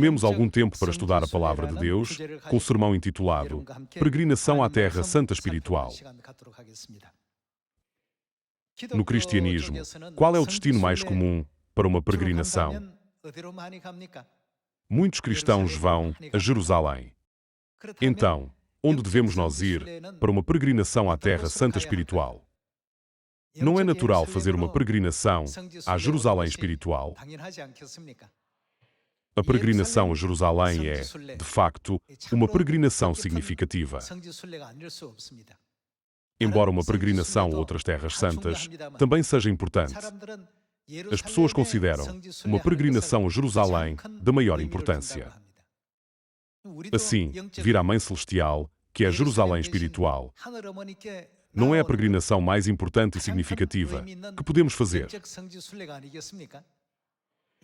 Tomemos algum tempo para estudar a Palavra de Deus, com o sermão intitulado Peregrinação à Terra Santa Espiritual. No cristianismo, qual é o destino mais comum para uma peregrinação? Muitos cristãos vão a Jerusalém. Então, onde devemos nós ir para uma peregrinação à Terra Santa Espiritual? Não é natural fazer uma peregrinação à Jerusalém espiritual? A peregrinação a Jerusalém é, de facto, uma peregrinação significativa. Embora uma peregrinação a outras terras santas também seja importante, as pessoas consideram uma peregrinação a Jerusalém da maior importância. Assim, vir à Mãe Celestial, que é Jerusalém espiritual, não é a peregrinação mais importante e significativa que podemos fazer.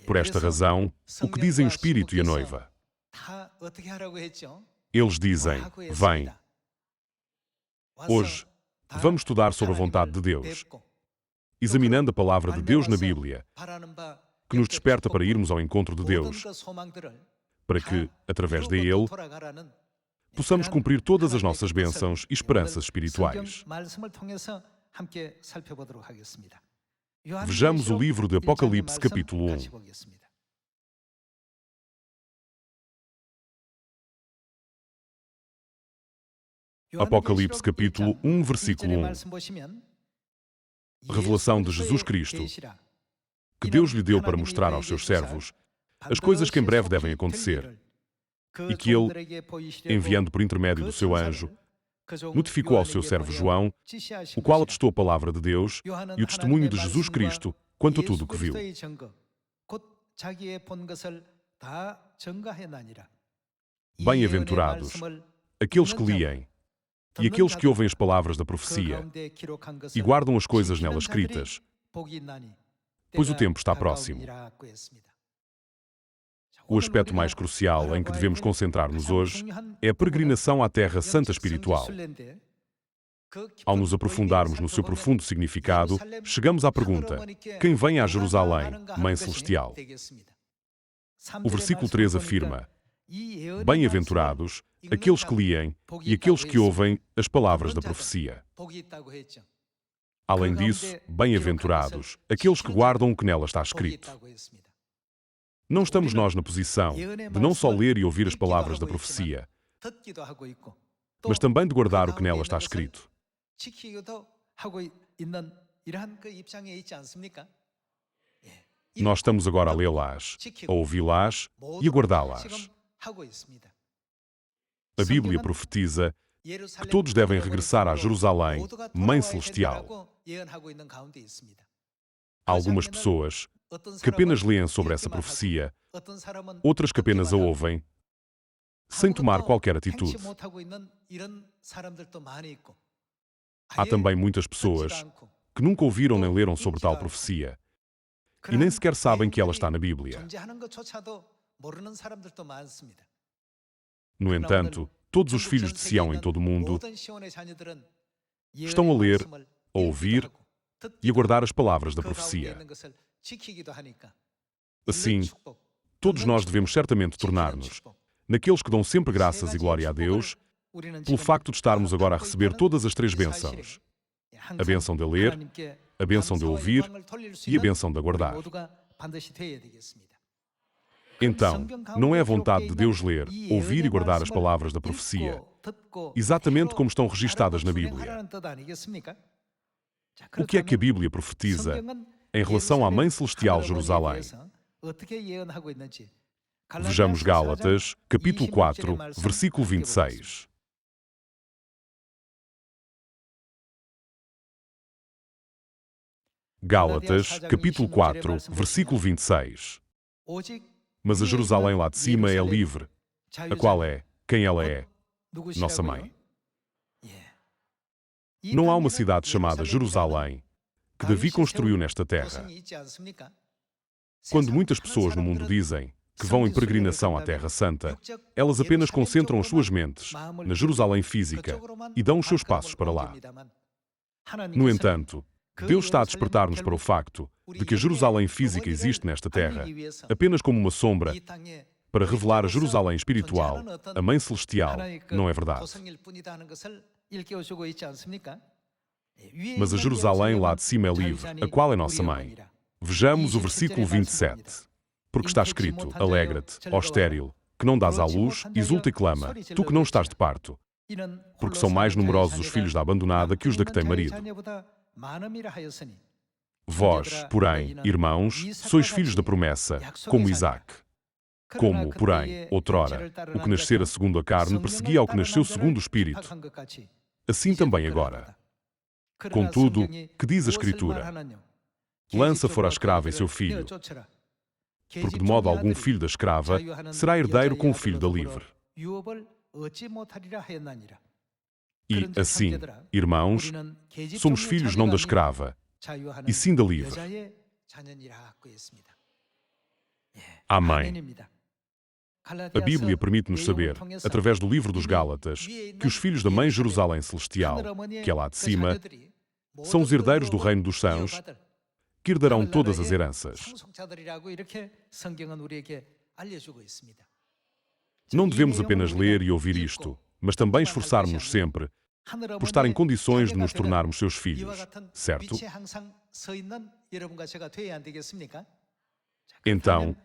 Por esta razão, o que dizem o Espírito e a noiva? Eles dizem, vem. Hoje, vamos estudar sobre a vontade de Deus, examinando a palavra de Deus na Bíblia, que nos desperta para irmos ao encontro de Deus, para que, através dele, possamos cumprir todas as nossas bênçãos e esperanças espirituais. Vejamos o livro de Apocalipse, capítulo 1. Apocalipse, capítulo 1, versículo 1. Revelação de Jesus Cristo, que Deus lhe deu para mostrar aos seus servos as coisas que em breve devem acontecer, e que ele, enviando por intermédio do seu anjo, notificou ao seu servo João, o qual atestou a palavra de Deus e o testemunho de Jesus Cristo quanto a tudo o que viu. Bem-aventurados aqueles que liem e aqueles que ouvem as palavras da profecia e guardam as coisas nelas escritas, pois o tempo está próximo. O aspecto mais crucial em que devemos concentrar-nos hoje é a peregrinação à Terra Santa Espiritual. Ao nos aprofundarmos no seu profundo significado, chegamos à pergunta: quem vem a Jerusalém, Mãe Celestial? O versículo 3 afirma: bem-aventurados aqueles que liem e aqueles que ouvem as palavras da profecia. Além disso, bem-aventurados aqueles que guardam o que nela está escrito. Não estamos nós na posição de não só ler e ouvir as palavras da profecia, mas também de guardar o que nela está escrito. Nós estamos agora a lê-las, a ouvi-las e a guardá-las. A Bíblia profetiza que todos devem regressar a Jerusalém, Mãe Celestial. Há algumas pessoas que apenas leem sobre essa profecia, outras que apenas a ouvem, sem tomar qualquer atitude. Há também muitas pessoas que nunca ouviram nem leram sobre tal profecia e nem sequer sabem que ela está na Bíblia. No entanto, todos os filhos de Sião em todo o mundo estão a ler, a ouvir e a guardar as palavras da profecia. Assim, todos nós devemos certamente tornar-nos naqueles que dão sempre graças e glória a Deus pelo facto de estarmos agora a receber todas as três bênçãos: a bênção de ler, a bênção de ouvir e a bênção de aguardar. Então, não é a vontade de Deus ler, ouvir e guardar as palavras da profecia, exatamente como estão registadas na Bíblia? O que é que a Bíblia profetiza em relação à Mãe Celestial Jerusalém? Vejamos Gálatas, capítulo 4, versículo 26. Gálatas, capítulo 4, versículo 26. Mas a Jerusalém lá de cima é livre, a qual é, quem ela é, nossa mãe. Não há uma cidade chamada Jerusalém que Davi construiu nesta terra. Quando muitas pessoas no mundo dizem que vão em peregrinação à Terra Santa, elas apenas concentram as suas mentes na Jerusalém física e dão os seus passos para lá. No entanto, Deus está a despertar-nos para o facto de que a Jerusalém física existe nesta terra apenas como uma sombra para revelar a Jerusalém espiritual, a Mãe Celestial, não é verdade? Mas a Jerusalém lá de cima é livre, a qual é nossa mãe. Vejamos o versículo 27. Porque está escrito: alegra-te, ó estéril, que não dás à luz, exulta e clama, tu que não estás de parto. Porque são mais numerosos os filhos da abandonada que os da que tem marido. Vós, porém, irmãos, sois filhos da promessa, como Isaque. Como, porém, outrora, o que nascera segundo a carne perseguia ao que nasceu segundo o Espírito, assim também agora. Contudo, que diz a Escritura? Lança fora a escrava e seu filho, porque de modo algum filho da escrava será herdeiro com o filho da livre. E, assim, irmãos, somos filhos não da escrava, e sim da livre. Amém. A Bíblia permite-nos saber, através do livro dos Gálatas, que os filhos da Mãe Jerusalém Celestial, que é lá de cima, são os herdeiros do reino dos céus, que herdarão todas as heranças. Não devemos apenas ler e ouvir isto, mas também esforçarmos-nos sempre por estar em condições de nos tornarmos seus filhos, certo? Então,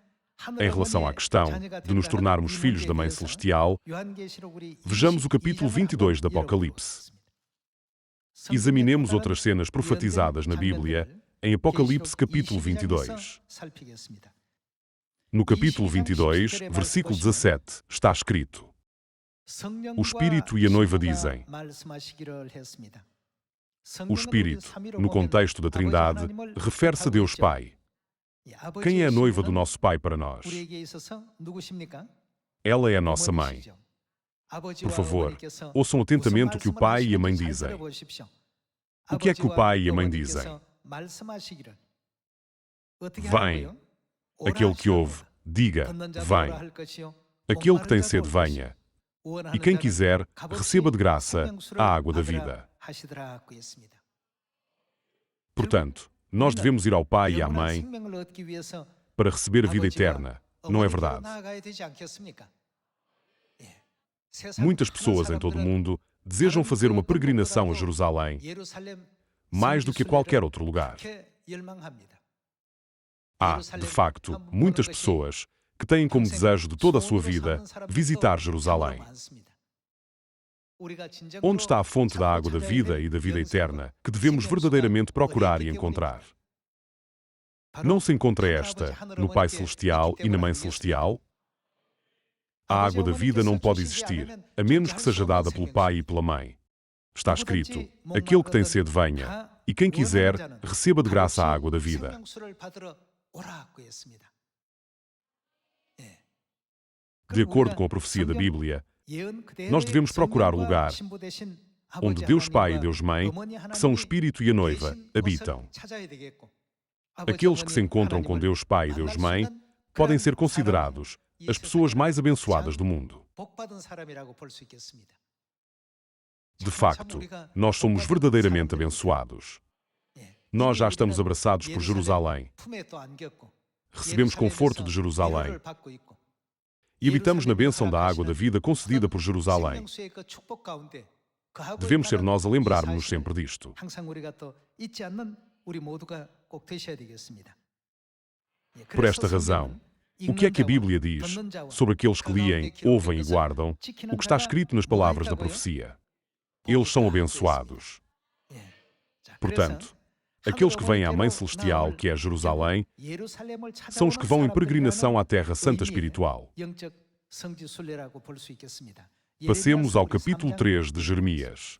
em relação à questão de nos tornarmos filhos da Mãe Celestial, vejamos o capítulo 22 do Apocalipse. Examinemos outras cenas profetizadas na Bíblia em Apocalipse capítulo 22. No capítulo 22, versículo 17, está escrito: o Espírito e a noiva dizem. O Espírito, no contexto da Trindade, refere-se a Deus Pai. Quem é a noiva do nosso Pai para nós? Ela é a nossa mãe. Por favor, ouçam atentamente o que o pai e a mãe dizem. O que é que o pai e a mãe dizem? Vem. Aquele que ouve, diga, vem. Aquele que tem sede, venha. E quem quiser, receba de graça a água da vida. Portanto, nós devemos ir ao pai e à mãe para receber a vida eterna, não é verdade? Muitas pessoas em todo o mundo desejam fazer uma peregrinação a Jerusalém mais do que a qualquer outro lugar. Há, de facto, muitas pessoas que têm como desejo de toda a sua vida visitar Jerusalém. Onde está a fonte da água da vida e da vida eterna que devemos verdadeiramente procurar e encontrar? Não se encontra esta no Pai Celestial e na Mãe Celestial? A água da vida não pode existir, a menos que seja dada pelo Pai e pela Mãe. Está escrito: aquele que tem sede, venha, e quem quiser, receba de graça a água da vida. De acordo com a profecia da Bíblia, nós devemos procurar o lugar onde Deus Pai e Deus Mãe, que são o Espírito e a noiva, habitam. Aqueles que se encontram com Deus Pai e Deus Mãe podem ser considerados as pessoas mais abençoadas do mundo. De facto, nós somos verdadeiramente abençoados. Nós já estamos abraçados por Jerusalém. Recebemos conforto de Jerusalém. E habitamos na bênção da água da vida concedida por Jerusalém. Devemos ser nós a lembrarmos-nos sempre disto. Por esta razão, o que é que a Bíblia diz sobre aqueles que leem, ouvem e guardam o que está escrito nas palavras da profecia? Eles são abençoados. Portanto, aqueles que vêm à Mãe Celestial, que é Jerusalém, são os que vão em peregrinação à Terra Santa Espiritual. Passemos ao capítulo 3 de Jeremias.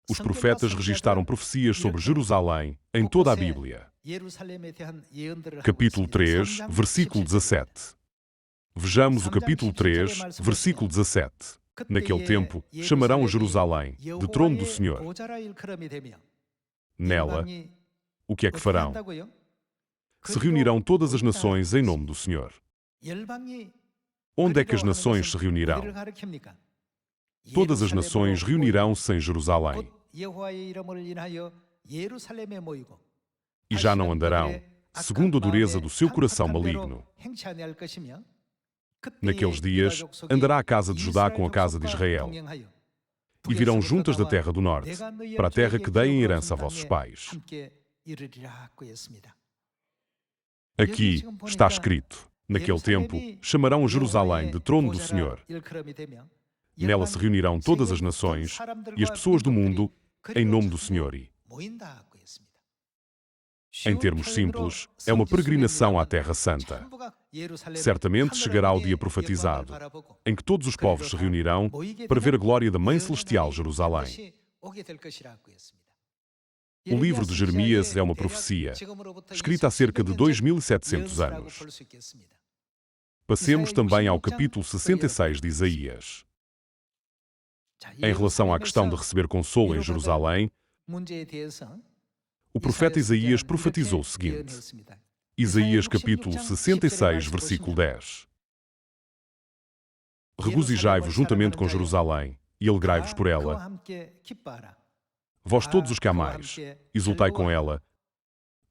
Os profetas registaram profecias sobre Jerusalém em toda a Bíblia. Capítulo 3, versículo 17. Vejamos o capítulo 3, versículo 17. Naquele tempo, chamarão a Jerusalém de trono do Senhor. Nela, o que é que farão? Se reunirão todas as nações em nome do Senhor. Onde é que as nações se reunirão? Todas as nações reunirão-se em Jerusalém. E já não andarão segundo a dureza do seu coração maligno. Naqueles dias, andará a casa de Judá com a casa de Israel, e virão juntas da terra do norte, para a terra que dei em herança a vossos pais. Aqui está escrito: naquele tempo, chamarão Jerusalém de trono do Senhor. Nela se reunirão todas as nações e as pessoas do mundo em nome do Senhor. Em termos simples, é uma peregrinação à Terra Santa. Certamente chegará o dia profetizado, em que todos os povos se reunirão para ver a glória da Mãe Celestial Jerusalém. O livro de Jeremias é uma profecia, escrita há cerca de 2700 anos. Passemos também ao capítulo 66 de Isaías. Em relação à questão de receber consolo em Jerusalém, o profeta Isaías profetizou o seguinte. Isaías capítulo 66, versículo 10. Regozijai-vos juntamente com Jerusalém e alegrai-vos por ela. Vós todos os que amais, exultai com ela,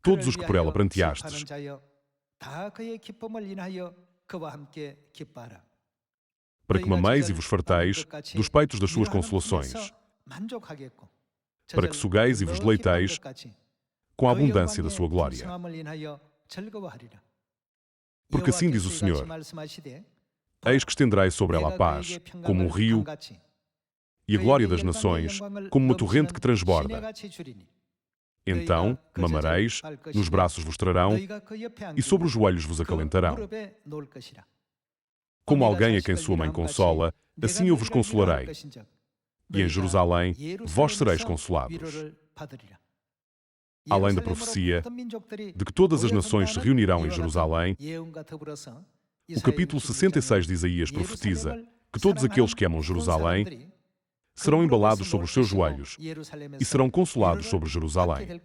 todos os que por ela pranteastes. Para que mameis e vos farteis dos peitos das suas consolações. Para que sugueis e vos deleiteis com a abundância da sua glória. Porque assim diz o Senhor: eis que estenderei sobre ela a paz, como um rio, e a glória das nações, como uma torrente que transborda. Então mamareis, nos braços vos trarão, e sobre os joelhos vos acalentarão. Como alguém a quem sua mãe consola, assim eu vos consolarei. E em Jerusalém vós sereis consolados. Além da profecia de que todas as nações se reunirão em Jerusalém, o capítulo 66 de Isaías profetiza que todos aqueles que amam Jerusalém serão embalados sobre os seus joelhos e serão consolados sobre Jerusalém.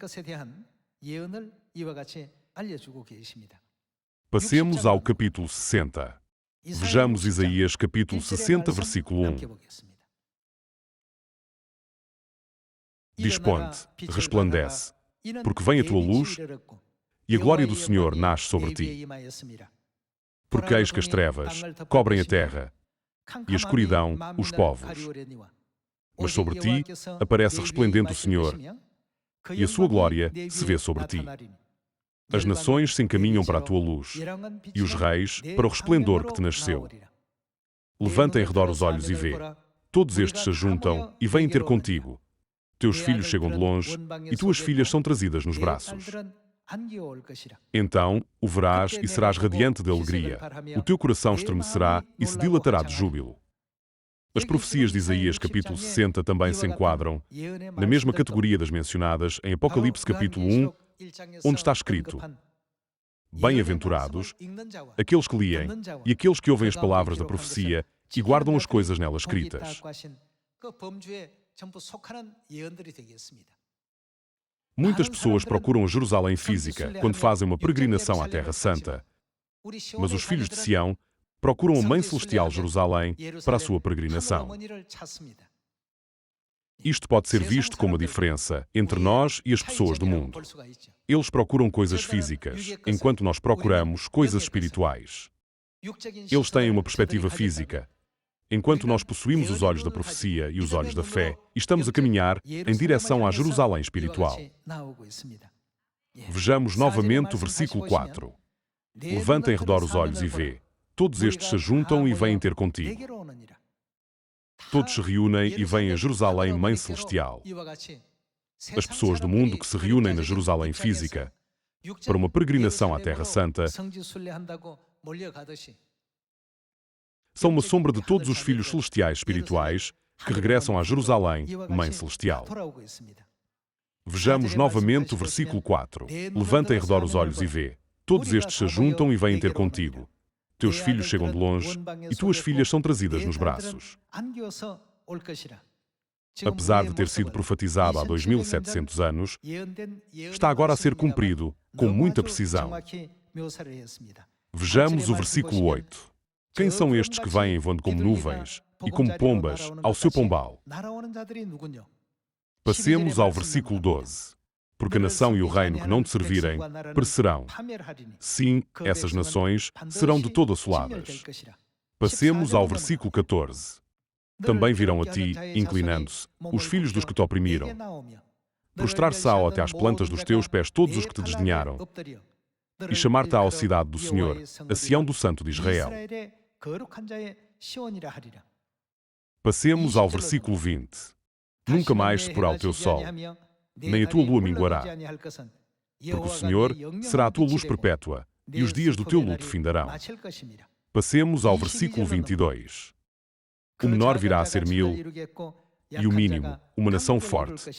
Passemos ao capítulo 60. Vejamos Isaías capítulo 60, versículo 1. Dispõe-te, resplandece, porque vem a tua luz e a glória do Senhor nasce sobre ti. Porque eis que as trevas cobrem a terra e a escuridão os povos. Mas sobre ti aparece resplendente o Senhor e a sua glória se vê sobre ti. As nações se encaminham para a tua luz e os reis para o resplendor que te nasceu. Levanta em redor os olhos e vê. Todos estes se juntam e vêm ter contigo. Teus filhos chegam de longe e tuas filhas são trazidas nos braços. Então o verás e serás radiante de alegria. O teu coração estremecerá e se dilatará de júbilo. As profecias de Isaías capítulo 60 também se enquadram na mesma categoria das mencionadas em Apocalipse capítulo 1, onde está escrito: bem-aventurados aqueles que leem e aqueles que ouvem as palavras da profecia e guardam as coisas nelas escritas. Muitas pessoas procuram Jerusalém física quando fazem uma peregrinação à Terra Santa, mas os filhos de Sião procuram a Mãe Celestial Jerusalém para a sua peregrinação. Isto pode ser visto como a diferença entre nós e as pessoas do mundo. Eles procuram coisas físicas, enquanto nós procuramos coisas espirituais. Eles têm uma perspectiva física, enquanto nós possuímos os olhos da profecia e os olhos da fé, e estamos a caminhar em direção à Jerusalém espiritual. Vejamos novamente o versículo 4. Levanta em redor os olhos e vê. Todos estes se juntam e vêm ter contigo. Todos se reúnem e vêm a Jerusalém Mãe Celestial. As pessoas do mundo que se reúnem na Jerusalém física para uma peregrinação à Terra Santa são uma sombra de todos os filhos celestiais espirituais que regressam a Jerusalém, Mãe Celestial. Vejamos novamente o versículo 4. Levanta em redor os olhos e vê. Todos estes se juntam e vêm ter contigo. Teus filhos chegam de longe e tuas filhas são trazidas nos braços. Apesar de ter sido profetizado há 2700 anos, está agora a ser cumprido com muita precisão. Vejamos o versículo 8. Quem são estes que vêm voando como nuvens e como pombas ao seu pombal? Passemos ao versículo 12. Porque a nação e o reino que não te servirem perecerão. Sim, essas nações serão de todo assoladas. Passemos ao versículo 14. Também virão a ti, inclinando-se, os filhos dos que te oprimiram. Prostrar-se-á até às plantas dos teus pés todos os que te desdenharam, e chamar-te-á cidade do Senhor, a Sião do Santo de Israel. Passemos ao versículo 20. Nunca mais se porá o teu sol, nem a tua lua minguará, porque o Senhor será a tua luz perpétua, e os dias do teu luto findarão. Passemos ao versículo 22. O menor virá a ser 1000, e o mínimo, uma nação forte.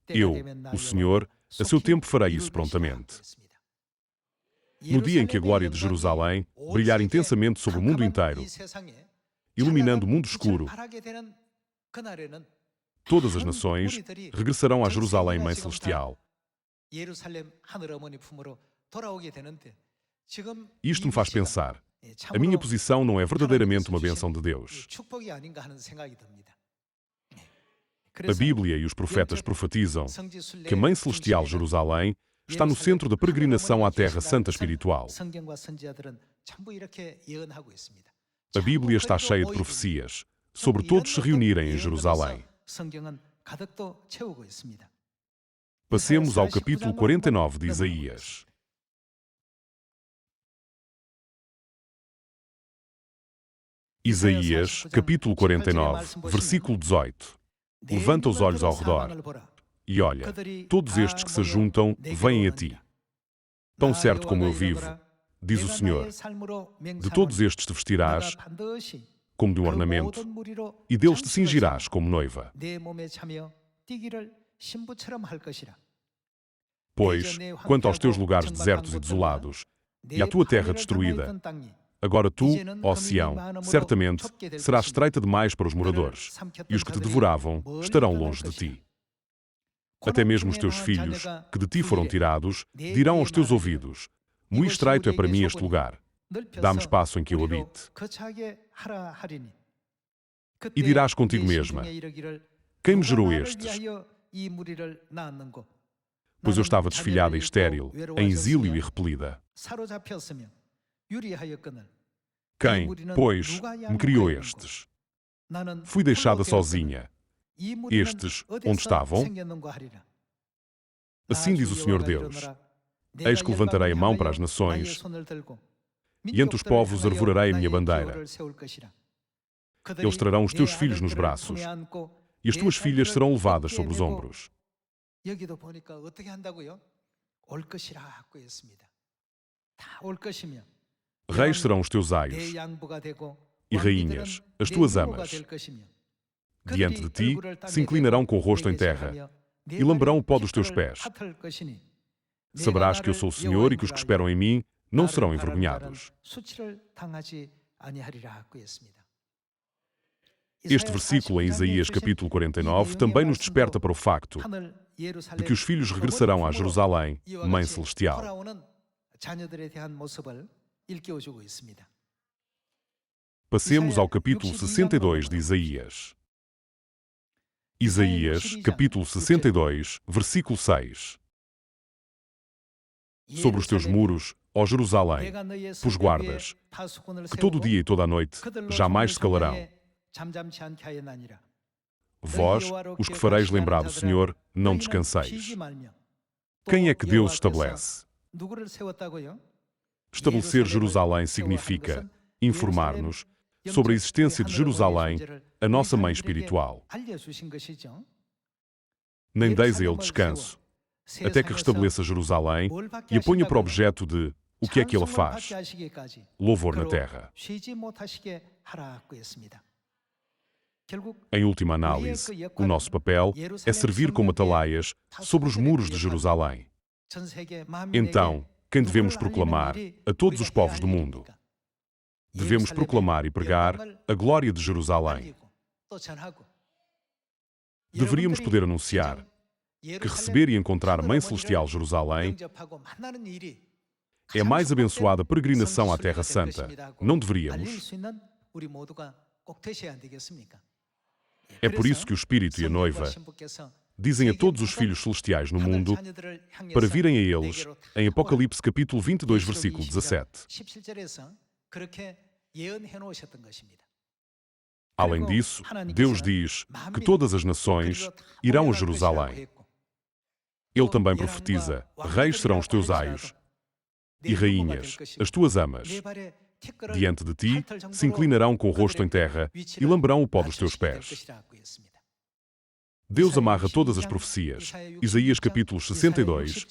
Eu, o Senhor, a seu tempo farei isso prontamente. No dia em que a glória de Jerusalém brilhar intensamente sobre o mundo inteiro, iluminando o mundo escuro, todas as nações regressarão a Jerusalém, Mãe Celestial. Isto me faz pensar. A minha posição não é verdadeiramente uma bênção de Deus. A Bíblia e os profetas profetizam que a Mãe Celestial Jerusalém está no centro da peregrinação à Terra Santa Espiritual. A Bíblia está cheia de profecias sobre todos se reunirem em Jerusalém. Passemos ao capítulo 49 de Isaías. Isaías, capítulo 49, versículo 18. Levanta os olhos ao redor e olha, todos estes que se juntam vêm a ti. Tão certo como eu vivo, diz o Senhor, de todos estes te vestirás como de um ornamento, e deles te cingirás como noiva. Pois, quanto aos teus lugares desertos e desolados, e à tua terra destruída, agora tu, ó Sião, certamente serás estreita demais para os moradores, e os que te devoravam estarão longe de ti. Até mesmo os teus filhos, que de ti foram tirados, dirão aos teus ouvidos: muito estreito é para mim este lugar, dá-me espaço em que eu habite. E dirás contigo mesma: quem me gerou estes? Pois eu estava desfilhada e estéril, em exílio e repelida. Quem, pois, me criou estes? Fui deixada sozinha. Estes, onde estavam? Assim diz o Senhor Deus: eis que levantarei a mão para as nações, e entre os povos arvorarei a minha bandeira. Eles trarão os teus filhos nos braços, e as tuas filhas serão levadas sobre os ombros. Reis serão os teus aios, e rainhas, as tuas amas. Diante de ti se inclinarão com o rosto em terra, e lamberão o pó dos teus pés. Saberás que eu sou o Senhor e que os que esperam em mim não serão envergonhados. Este versículo em Isaías capítulo 49 também nos desperta para o facto de que os filhos regressarão a Jerusalém, Mãe Celestial. Passemos ao capítulo 62 de Isaías. Isaías, capítulo 62, versículo 6. Sobre os teus muros, ó Jerusalém, pus guardas, que todo o dia e toda a noite jamais se calarão. Vós, os que fareis lembrar do Senhor, não descanseis. Quem é que Deus estabelece? Estabelecer Jerusalém significa informar-nos sobre a existência de Jerusalém, a nossa mãe espiritual. Nem deis a ele descanso, até que restabeleça Jerusalém e a ponha para objeto de o que é que ela faz? Louvor na terra. Em última análise, o nosso papel é servir como atalaias sobre os muros de Jerusalém. Então, quem devemos proclamar a todos os povos do mundo? Devemos proclamar e pregar a glória de Jerusalém. Deveríamos poder anunciar que receber e encontrar a Mãe Celestial Jerusalém é a mais abençoada peregrinação à Terra Santa. Não deveríamos? É por isso que o Espírito e a noiva dizem a todos os filhos celestiais no mundo para virem a eles em Apocalipse capítulo 22, versículo 17. Além disso, Deus diz que todas as nações irão a Jerusalém. Ele também profetiza: reis serão os teus aios e rainhas, as tuas amas. Diante de ti se inclinarão com o rosto em terra e lamberão o pó dos teus pés. Deus amarra todas as profecias. Isaías capítulos 62,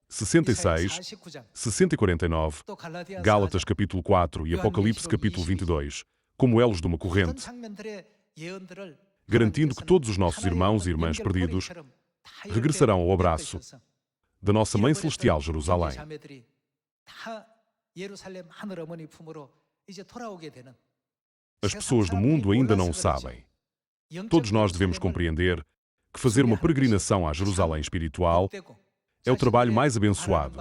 66, 60 e 49, Gálatas capítulo 4 e Apocalipse capítulo 22, como elos de uma corrente, garantindo que todos os nossos irmãos e irmãs perdidos regressarão ao abraço da nossa Mãe Celestial Jerusalém. As pessoas do mundo ainda não o sabem. Todos nós devemos compreender que fazer uma peregrinação à Jerusalém espiritual é o trabalho mais abençoado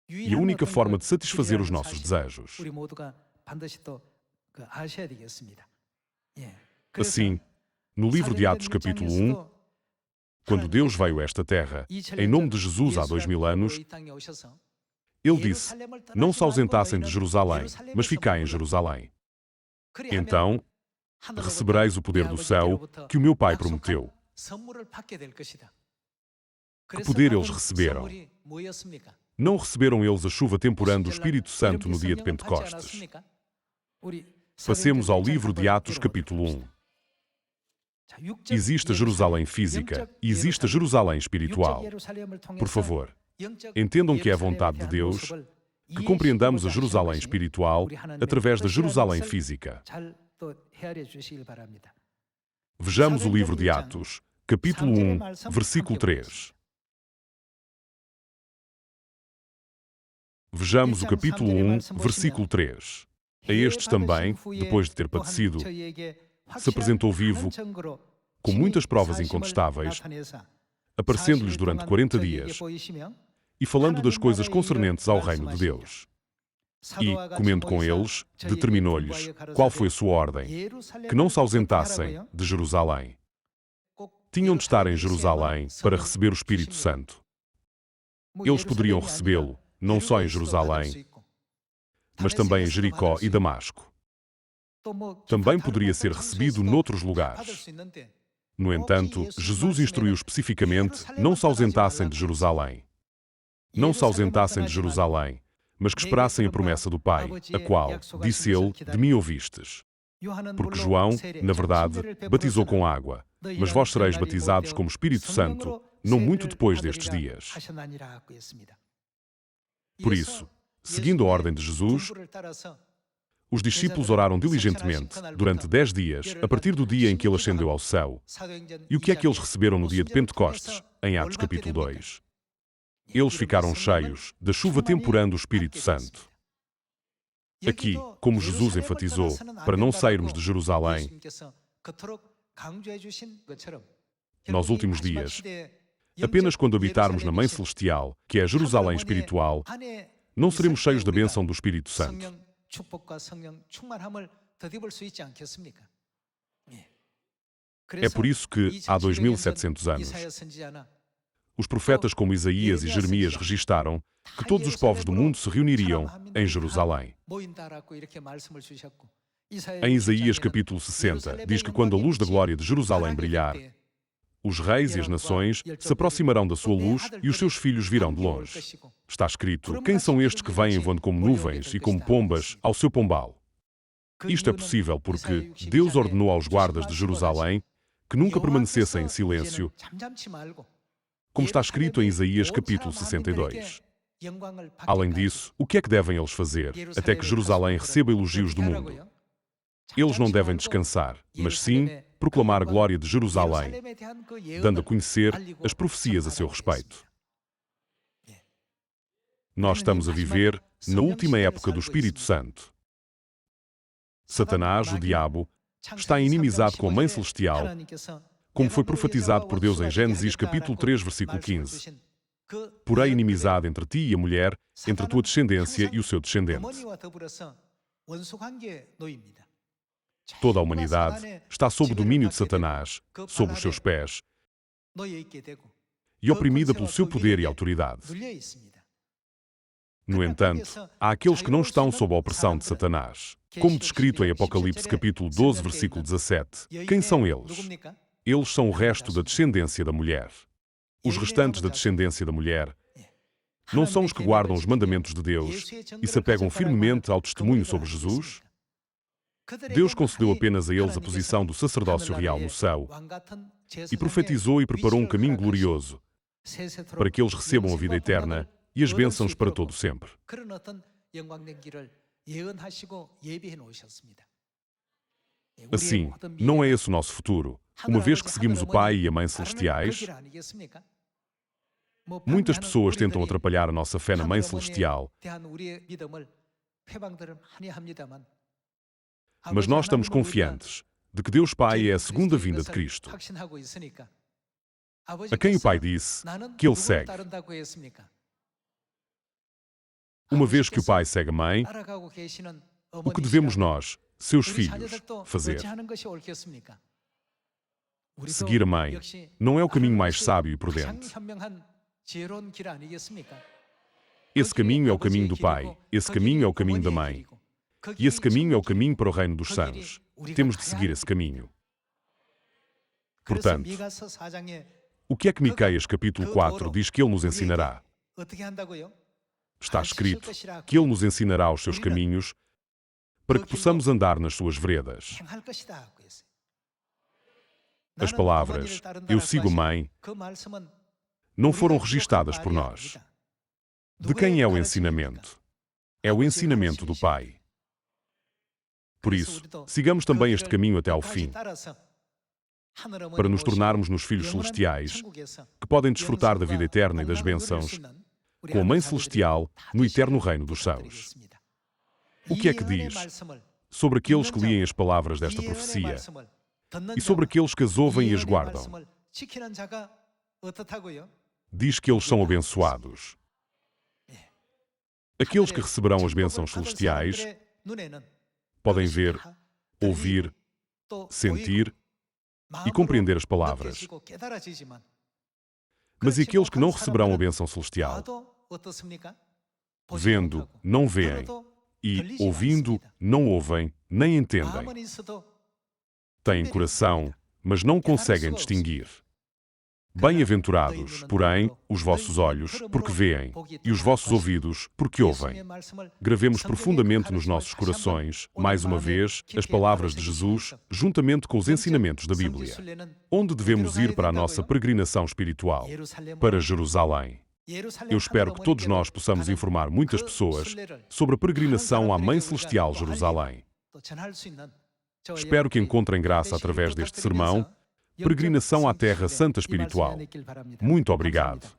e a única forma de satisfazer os nossos desejos. Assim, no livro de Atos capítulo 1, quando Deus veio a esta terra, em nome de Jesus há 2000 anos, Ele disse: não se ausentassem de Jerusalém, mas ficai em Jerusalém. Então, recebereis o poder do céu que o meu Pai prometeu. Que poder eles receberam? Não receberam eles a chuva temporã do Espírito Santo no dia de Pentecostes? Passemos ao livro de Atos capítulo 1. Existe a Jerusalém física e existe a Jerusalém espiritual. Por favor, entendam que é a vontade de Deus que compreendamos a Jerusalém espiritual através da Jerusalém física. Vejamos o livro de Atos, capítulo 1, versículo 3. Vejamos o capítulo 1, versículo 3. A estes também, depois de ter padecido, se apresentou vivo, com muitas provas incontestáveis, aparecendo-lhes durante 40 dias, e falando das coisas concernentes ao reino de Deus. E, comendo com eles, determinou-lhes qual foi a sua ordem, que não se ausentassem de Jerusalém. Tinham de estar em Jerusalém para receber o Espírito Santo. Eles poderiam recebê-lo, não só em Jerusalém, mas também em Jericó e Damasco. Também poderia ser recebido noutros lugares. No entanto, Jesus instruiu especificamente não se ausentassem de Jerusalém. Não se ausentassem de Jerusalém, mas que esperassem a promessa do Pai, a qual, disse ele, de mim ouvistes. Porque João, na verdade, batizou com água, mas vós sereis batizados como Espírito Santo, não muito depois destes dias. Por isso, seguindo a ordem de Jesus, os discípulos oraram diligentemente durante 10 dias, a partir do dia em que ele ascendeu ao céu. E o que é que eles receberam no dia de Pentecostes, em Atos capítulo 2? Eles ficaram cheios da chuva temporã do Espírito Santo. Aqui, como Jesus enfatizou, para não sairmos de Jerusalém, nos últimos dias, apenas quando habitarmos na Mãe Celestial, que é a Jerusalém espiritual, não seremos cheios da bênção do Espírito Santo. É por isso que, há 2700 anos, os profetas como Isaías e Jeremias registaram que todos os povos do mundo se reuniriam em Jerusalém. Em Isaías capítulo 60, diz que quando a luz da glória de Jerusalém brilhar, os reis e as nações se aproximarão da sua luz e os seus filhos virão de longe. Está escrito: quem são estes que vêm voando como nuvens e como pombas ao seu pombal? Isto é possível porque Deus ordenou aos guardas de Jerusalém que nunca permanecessem em silêncio, como está escrito em Isaías capítulo 62. Além disso, o que é que devem eles fazer, até que Jerusalém receba elogios do mundo? Eles não devem descansar, mas sim proclamar a glória de Jerusalém, dando a conhecer as profecias a seu respeito. Nós estamos a viver na última época do Espírito Santo. Satanás, o diabo, está em inimizade com a Mãe Celestial, como foi profetizado por Deus em Gênesis capítulo 3, versículo 15. Porém, inimizade entre ti e a mulher, entre a tua descendência e o seu descendente. Toda a humanidade está sob o domínio de Satanás, sob os seus pés, e oprimida pelo seu poder e autoridade. No entanto, há aqueles que não estão sob a opressão de Satanás. Como descrito em Apocalipse capítulo 12, versículo 17. Quem são eles? Eles são o resto da descendência da mulher. Os restantes da descendência da mulher não são os que guardam os mandamentos de Deus e se apegam firmemente ao testemunho sobre Jesus? Deus concedeu apenas a eles a posição do sacerdócio real no céu e profetizou e preparou um caminho glorioso para que eles recebam a vida eterna e as bênçãos para todo sempre. Assim, não é esse o nosso futuro, uma vez que seguimos o Pai e a Mãe Celestiais. Muitas pessoas tentam atrapalhar a nossa fé na Mãe Celestial, mas nós estamos confiantes de que Deus Pai é a segunda vinda de Cristo, a quem o Pai disse que Ele segue. Uma vez que o Pai segue a Mãe, o que devemos nós, seus filhos, fazer? Seguir a Mãe não é o caminho mais sábio e prudente. Esse caminho é o caminho do Pai, esse caminho é o caminho da Mãe, e esse caminho é o caminho para o reino dos céus. Temos de seguir esse caminho. Portanto, o que é que Miqueias capítulo 4 diz que Ele nos ensinará? Está escrito que Ele nos ensinará os seus caminhos para que possamos andar nas suas veredas. As palavras, eu sigo a Mãe, não foram registadas por nós. De quem é o ensinamento? É o ensinamento do Pai. Por isso, sigamos também este caminho até ao fim, para nos tornarmos nos filhos celestiais, que podem desfrutar da vida eterna e das bênçãos, com a Mãe Celestial, no eterno reino dos céus. O que é que diz sobre aqueles que leem as palavras desta profecia e sobre aqueles que as ouvem e as guardam? Diz que eles são abençoados. Aqueles que receberão as bênçãos celestiais podem ver, ouvir, sentir e compreender as palavras. Mas e aqueles que não receberão a bênção celestial? Vendo, não veem, e ouvindo, não ouvem, nem entendem. Têm coração, mas não conseguem distinguir. Bem-aventurados, porém, os vossos olhos, porque veem, e os vossos ouvidos, porque ouvem. Gravemos profundamente nos nossos corações, mais uma vez, as palavras de Jesus, juntamente com os ensinamentos da Bíblia. Onde devemos ir para a nossa peregrinação espiritual? Para Jerusalém. Eu espero que todos nós possamos informar muitas pessoas sobre a peregrinação à Mãe Celestial Jerusalém. Espero que encontrem graça através deste sermão, Peregrinação à Terra Santa Espiritual. Muito obrigado.